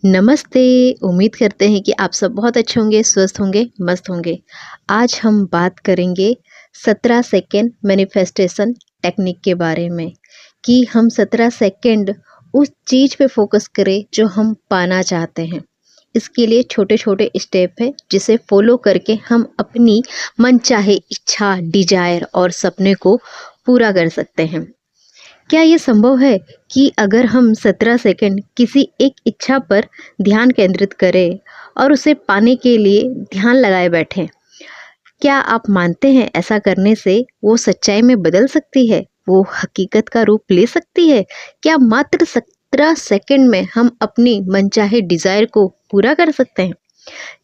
नमस्ते। उम्मीद करते हैं कि आप सब बहुत अच्छे होंगे, स्वस्थ होंगे, मस्त होंगे। आज हम बात करेंगे 17 सेकंड मैनिफेस्टेशन टेक्निक के बारे में कि हम 17 सेकंड उस चीज़ पे फोकस करें जो हम पाना चाहते हैं। इसके लिए छोटे-छोटे स्टेप हैं जिसे फॉलो करके हम अपनी मनचाहे इच्छा, डिज़ायर और सपने को पूरा कर सकते हैं। क्या ये संभव है कि अगर हम 17 सेकंड किसी एक इच्छा पर ध्यान केंद्रित करें और उसे पाने के लिए ध्यान लगाए बैठें? क्या आप मानते हैं ऐसा करने से वो सच्चाई में बदल सकती है? वो हकीकत का रूप ले सकती है? क्या मात्र 17 सेकंड में हम अपनी मनचाहे डिज़ायर को पूरा कर सकते हैं?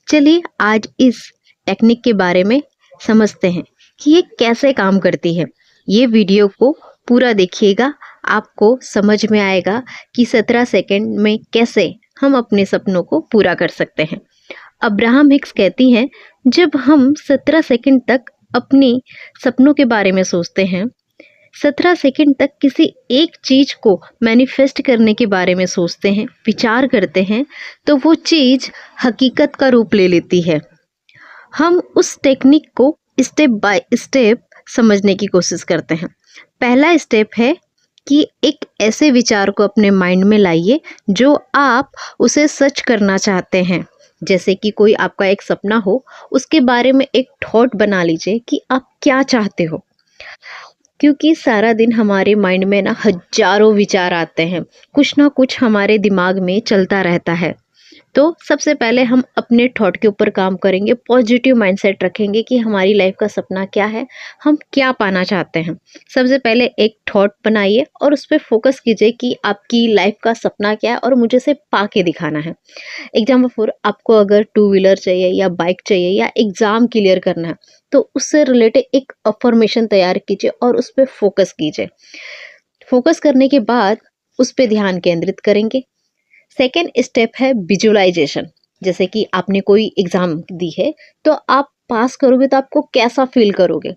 चलिए आज इस टेक्निक के बारे में समझते हैं कि ये कैसे काम करती है। ये वीडियो को पूरा देखिएगा, आपको समझ में आएगा कि 17 सेकंड में कैसे हम अपने सपनों को पूरा कर सकते हैं। अब्राहम हिक्स कहती हैं, जब हम 17 सेकंड तक अपनी सपनों के बारे में सोचते हैं, 17 सेकंड तक किसी एक चीज़ को मैनिफेस्ट करने के बारे में सोचते हैं, विचार करते हैं, तो वो चीज़ हकीकत का रूप ले लेती है। हम उस टेक्निक को स्टेप बाय स्टेप समझने की कोशिश करते हैं। पहला स्टेप है कि एक ऐसे विचार को अपने माइंड में लाइए जो आप उसे सच करना चाहते हैं। जैसे कि कोई आपका एक सपना हो, उसके बारे में एक थॉट बना लीजिए कि आप क्या चाहते हो। क्योंकि सारा दिन हमारे माइंड में ना हजारों विचार आते हैं, कुछ ना कुछ हमारे दिमाग में चलता रहता है। तो सबसे पहले हम अपने थॉट के ऊपर काम करेंगे, पॉजिटिव माइंडसेट रखेंगे कि हमारी लाइफ का सपना क्या है, हम क्या पाना चाहते हैं। सबसे पहले एक थॉट बनाइए और उस पर फोकस कीजिए कि आपकी लाइफ का सपना क्या है और मुझे इसे पा के दिखाना है। एग्जाम्पल फॉर आपको अगर टू व्हीलर चाहिए या बाइक चाहिए या एग्ज़ाम क्लियर करना है, तो उससे रिलेटेड एक अफर्मेशन तैयार कीजिए और उस पर फोकस कीजिए। फोकस करने के बाद उस पर ध्यान केंद्रित करेंगे। सेकेंड स्टेप है विजुअलाइजेशन। जैसे कि आपने कोई एग्जाम दी है, तो आप पास करोगे तो आपको कैसा फील करोगे,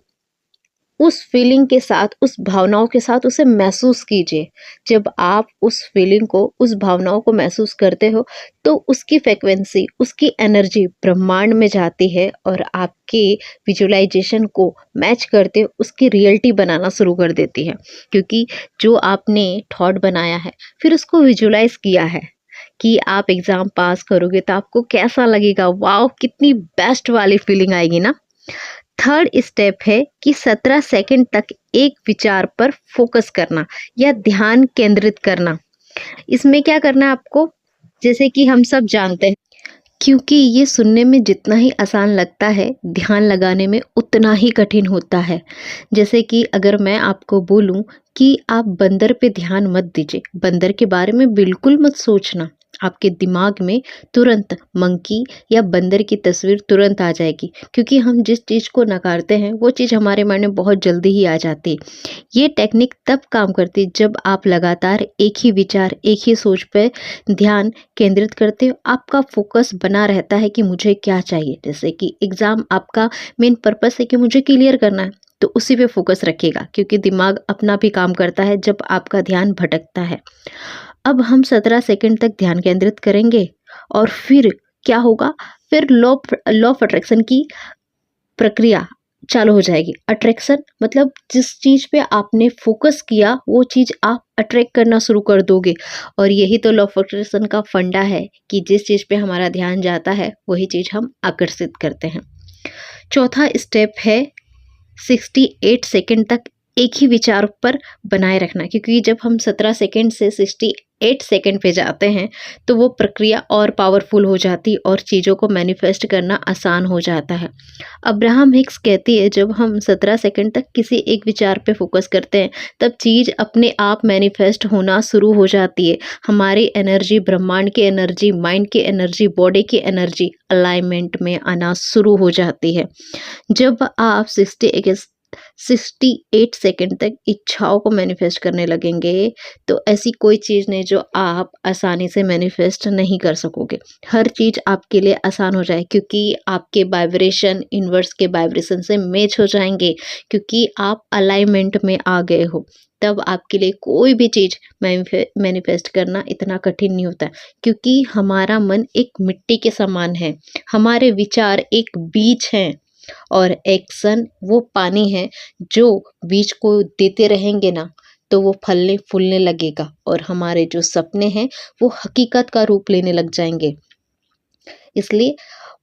उस फीलिंग के साथ, उस भावनाओं के साथ उसे महसूस कीजिए। जब आप उस फीलिंग को, उस भावनाओं को महसूस करते हो, तो उसकी फ्रिक्वेंसी, उसकी एनर्जी ब्रह्मांड में जाती है और आपके विजुअलाइजेशन को मैच करते उसकी रियलिटी बनाना शुरू कर देती है। क्योंकि जो आपने थॉट बनाया है, फिर उसको विजुअलाइज किया है कि आप एग्ज़ाम पास करोगे तो आपको कैसा लगेगा, वाओ कितनी बेस्ट वाली फीलिंग आएगी ना। थर्ड स्टेप है कि 17 सेकंड तक एक विचार पर फोकस करना या ध्यान केंद्रित करना। इसमें क्या करना है आपको, जैसे कि हम सब जानते हैं, क्योंकि ये सुनने में जितना ही आसान लगता है, ध्यान लगाने में उतना ही कठिन होता है। जैसे कि अगर मैं आपको बोलूं कि आप बंदर पे ध्यान मत दीजिए, बंदर के बारे में बिल्कुल मत सोचना, आपके दिमाग में तुरंत मंकी या बंदर की तस्वीर तुरंत आ जाएगी। क्योंकि हम जिस चीज़ को नकारते हैं वो चीज़ हमारे मन में बहुत जल्दी ही आ जाती है। ये टेक्निक तब काम करती है जब आप लगातार एक ही विचार, एक ही सोच पे ध्यान केंद्रित करते हो। आपका फोकस बना रहता है कि मुझे क्या चाहिए। जैसे कि एग्ज़ाम आपका मेन पर्पस है कि मुझे क्लियर करना है, तो उसी पे फोकस रखिएगा, क्योंकि दिमाग अपना भी काम करता है जब आपका ध्यान भटकता है। अब हम 17 सेकंड तक ध्यान केंद्रित करेंगे और फिर क्या होगा, फिर लॉ ऑफ अट्रैक्शन की प्रक्रिया चालू हो जाएगी। अट्रैक्शन मतलब जिस चीज़ पे आपने फोकस किया वो चीज़ आप अट्रैक्ट करना शुरू कर दोगे। और यही तो लॉ ऑफ अट्रैक्शन का फंडा है कि जिस चीज़ पे हमारा ध्यान जाता है वही चीज़ हम आकर्षित करते हैं। चौथा स्टेप है 68 सेकंड तक एक ही विचार पर बनाए रखना। क्योंकि जब हम 17 सेकंड से 68 सेकंड पे जाते हैं, तो वो प्रक्रिया और पावरफुल हो जाती और चीज़ों को मैनिफेस्ट करना आसान हो जाता है। अब्राहम हिक्स कहती है, जब हम 17 सेकंड तक किसी एक विचार पे फोकस करते हैं, तब चीज़ अपने आप मैनिफेस्ट होना शुरू हो जाती है। हमारी एनर्जी, ब्रह्मांड की एनर्जी, माइंड की एनर्जी, बॉडी की एनर्जी अलाइनमेंट में आना शुरू हो जाती है। जब आप 68 सेकंड तक इच्छाओं को मैनिफेस्ट करने लगेंगे, तो ऐसी कोई चीज़ नहीं जो आप आसानी से मैनिफेस्ट नहीं कर सकोगे। हर चीज़ आपके लिए आसान हो जाए, क्योंकि आपके वाइब्रेशन यूनिवर्स के वाइब्रेशन से मैच हो जाएंगे, क्योंकि आप अलाइनमेंट में आ गए हो। तब आपके लिए कोई भी चीज़ मैनिफेस्ट करना इतना कठिन नहीं होता, क्योंकि हमारा मन एक मिट्टी के समान है, हमारे विचार एक बीज हैं और एक्शन वो पानी है। जो बीज को देते रहेंगे ना, तो वो फलने फूलने लगेगा और हमारे जो सपने हैं वो हकीकत का रूप लेने लग जाएंगे। इसलिए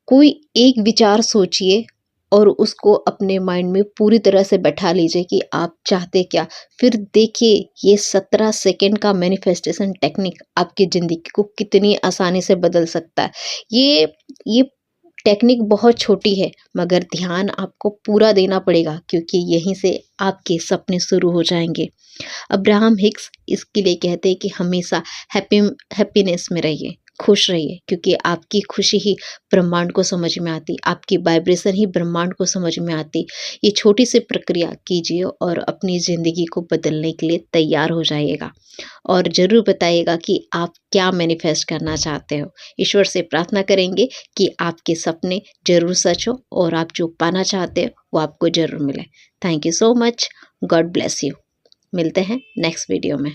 कोई एक विचार सोचिए और उसको अपने माइंड में पूरी तरह से बैठा लीजिए कि आप चाहते क्या। फिर देखिए ये 17 सेकंड का मैनिफेस्टेशन टेक्निक आपकी ज़िंदगी को कितनी आसानी से बदल सकता है। ये टेक्निक बहुत छोटी है, मगर ध्यान आपको पूरा देना पड़ेगा, क्योंकि यहीं से आपके सपने शुरू हो जाएंगे। अब्राहम हिक्स इसके लिए कहते हैं कि हमेशा हैप्पीनेस में रहिए, खुश रहिए, क्योंकि आपकी खुशी ही ब्रह्मांड को समझ में आती, आपकी वाइब्रेशन ही ब्रह्मांड को समझ में आती। ये छोटी सी प्रक्रिया कीजिए और अपनी ज़िंदगी को बदलने के लिए तैयार हो जाइएगा। और ज़रूर बताइएगा कि आप क्या मैनिफेस्ट करना चाहते हो। ईश्वर से प्रार्थना करेंगे कि आपके सपने ज़रूर सच हो और आप जो पाना चाहते हो वो आपको ज़रूर मिले। Thank you so much. God bless you. मिलते हैं नेक्स्ट वीडियो में।